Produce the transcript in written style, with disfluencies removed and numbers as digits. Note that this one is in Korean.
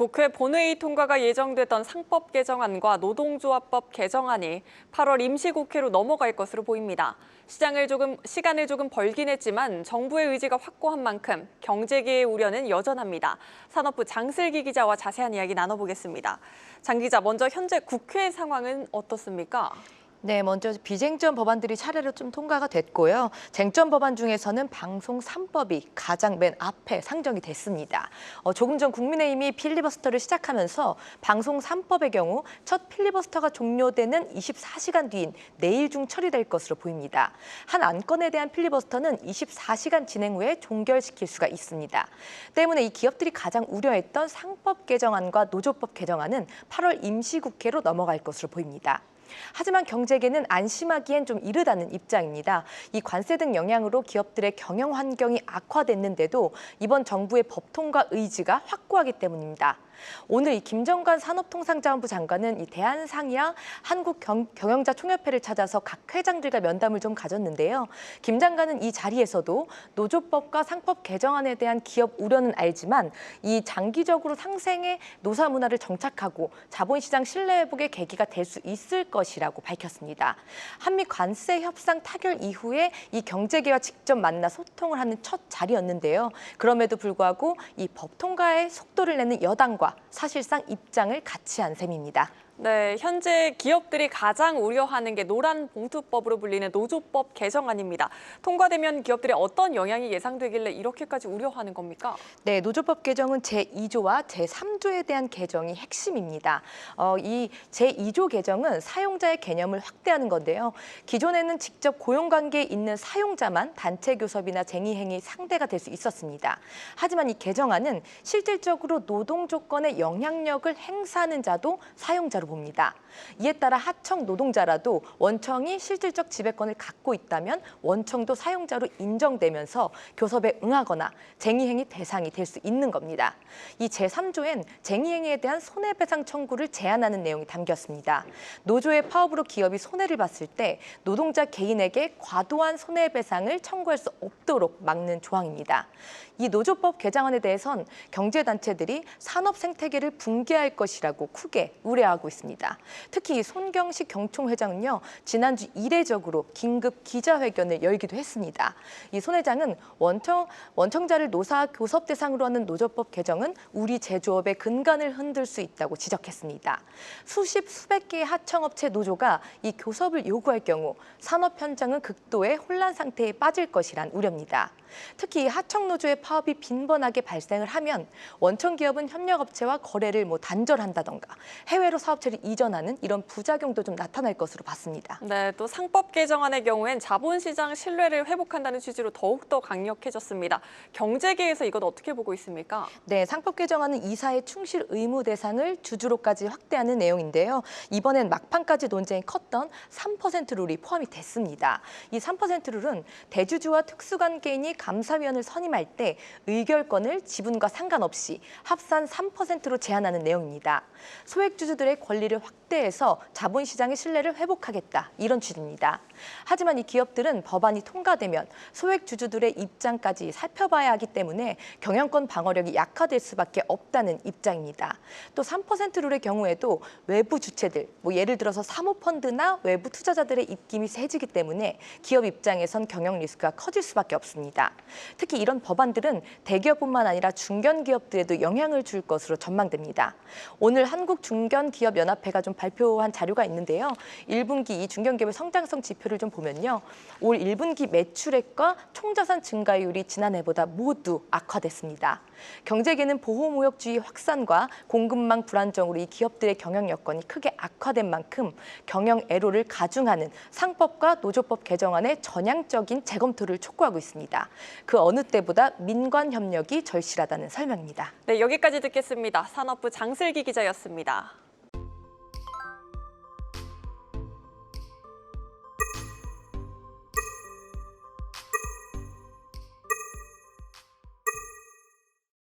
국회 본회의 통과가 예정됐던 상법 개정안과 노동조합법 개정안이 8월 임시국회로 넘어갈 것으로 보입니다. 시간을 조금 벌긴 했지만 정부의 의지가 확고한 만큼 경제계의 우려는 여전합니다. 산업부 장슬기 기자와 자세한 이야기 나눠보겠습니다. 장 기자, 먼저 현재 국회 상황은 어떻습니까? 네, 먼저 비쟁점 법안들이 차례로 좀 통과가 됐고요. 쟁점 법안 중에서는 방송 3법이 가장 맨 앞에 상정이 됐습니다. 조금 전 국민의힘이 필리버스터를 시작하면서 방송 3법의 경우 첫 필리버스터가 종료되는 24시간 뒤인 내일 중 처리될 것으로 보입니다. 한 안건에 대한 필리버스터는 24시간 진행 후에 종결시킬 수가 있습니다. 때문에 이 기업들이 가장 우려했던 상법 개정안과 노조법 개정안은 8월 임시국회로 넘어갈 것으로 보입니다. 하지만 경제계는 안심하기엔 좀 이르다는 입장입니다. 이 관세 등 영향으로 기업들의 경영 환경이 악화됐는데도 이번 정부의 법 통과 의지가 확고하기 때문입니다. 오늘 이 김정관 산업통상자원부 장관은 이 대한상이와 한국경영자총협회를 찾아서 각 회장들과 면담을 좀 가졌는데요. 김 장관은 이 자리에서도 노조법과 상법 개정안에 대한 기업 우려는 알지만 이 장기적으로 상생의 노사 문화를 정착하고 자본시장 신뢰 회복의 계기가 될 수 있을 것이라고 밝혔습니다. 한미 관세 협상 타결 이후에 이 경제계와 직접 만나 소통을 하는 첫 자리였는데요. 그럼에도 불구하고 이 법 통과에 속도를 내는 여당과 사실상 입장을 같이 한 셈입니다. 네, 현재 기업들이 가장 우려하는 게 노란봉투법으로 불리는 노조법 개정안입니다. 통과되면 기업들의 어떤 영향이 예상되길래 이렇게까지 우려하는 겁니까? 네, 노조법 개정은 제2조와 제3조에 대한 개정이 핵심입니다. 이 제2조 개정은 사용자의 개념을 확대하는 건데요. 기존에는 직접 고용관계에 있는 사용자만 단체 교섭이나 쟁의행위 상대가 될 수 있었습니다. 하지만 이 개정안은 실질적으로 노동 조건에 영향력을 행사하는 자도 사용자로 봅니다. 이에 따라 하청 노동자라도 원청이 실질적 지배권을 갖고 있다면 원청도 사용자로 인정되면서 교섭에 응하거나 쟁의행위 대상이 될 수 있는 겁니다. 이 제3조엔 쟁의행위에 대한 손해배상 청구를 제한하는 내용이 담겼습니다. 노조의 파업으로 기업이 손해를 봤을 때 노동자 개인에게 과도한 손해배상을 청구할 수 없도록 막는 조항입니다. 이 노조법 개정안에 대해선 경제단체들이 산업 생태계를 붕괴할 것이라고 크게 우려하고 있습니다. 특히 손경식 경총회장은요, 지난주 이례적으로 긴급 기자회견을 열기도 했습니다. 이 손 회장은 원청자를 노사 교섭 대상으로 하는 노조법 개정은 우리 제조업의 근간을 흔들 수 있다고 지적했습니다. 수백 개의 하청업체 노조가 이 교섭을 요구할 경우 산업 현장은 극도의 혼란 상태에 빠질 것이란 우려입니다. 특히 하청 노조의 파업이 빈번하게 발생을 하면 원청 기업은 협력업체와 거래를 단절한다던가 해외로 사업체를 이전하는 이런 부작용도 좀 나타날 것으로 봤습니다. 네, 또 상법 개정안의 경우엔 자본시장 신뢰를 회복한다는 취지로 더욱더 강력해졌습니다. 경제계에서 이것 어떻게 보고 있습니까? 네, 상법 개정안은 이사의 충실 의무 대상을 주주로까지 확대하는 내용인데요. 이번엔 막판까지 논쟁이 컸던 3% 룰이 포함이 됐습니다. 이 3% 룰은 대주주와 특수관계인이 감사위원을 선임할 때 의결권을 지분과 상관없이 합산 3%로 제한하는 내용입니다. 소액주주들의 권리를 확대해서 자본시장의 신뢰를 회복하겠다, 이런 취지입니다. 하지만 이 기업들은 법안이 통과되면 소액주주들의 입장까지 살펴봐야 하기 때문에 경영권 방어력이 약화될 수밖에 없다는 입장입니다. 또 3% 룰의 경우에도 외부 주체들, 예를 들어서 사모펀드나 외부 투자자들의 입김이 세지기 때문에 기업 입장에선 경영 리스크가 커질 수밖에 없습니다. 특히 이런 법안들은 대기업뿐만 아니라 중견기업들에도 영향을 줄 것으로 전망됩니다. 오늘 한국중견기업연합회가 좀 발표한 자료가 있는데요. 1분기 이 중견기업의 성장성 지표를 좀 보면요. 올 1분기 매출액과 총자산 증가율이 지난해보다 모두 악화됐습니다. 경제계는 보호무역주의 확산과 공급망 불안정으로 이 기업들의 경영 여건이 크게 악화된 만큼 경영 애로를 가중하는 상법과 노조법 개정안의 전향적인 재검토를 촉구하고 있습니다. 그 어느 때보다 민관 협력이 절실하다는 설명입니다. 네, 여기까지 듣겠습니다. 산업부 장슬기 기자였습니다.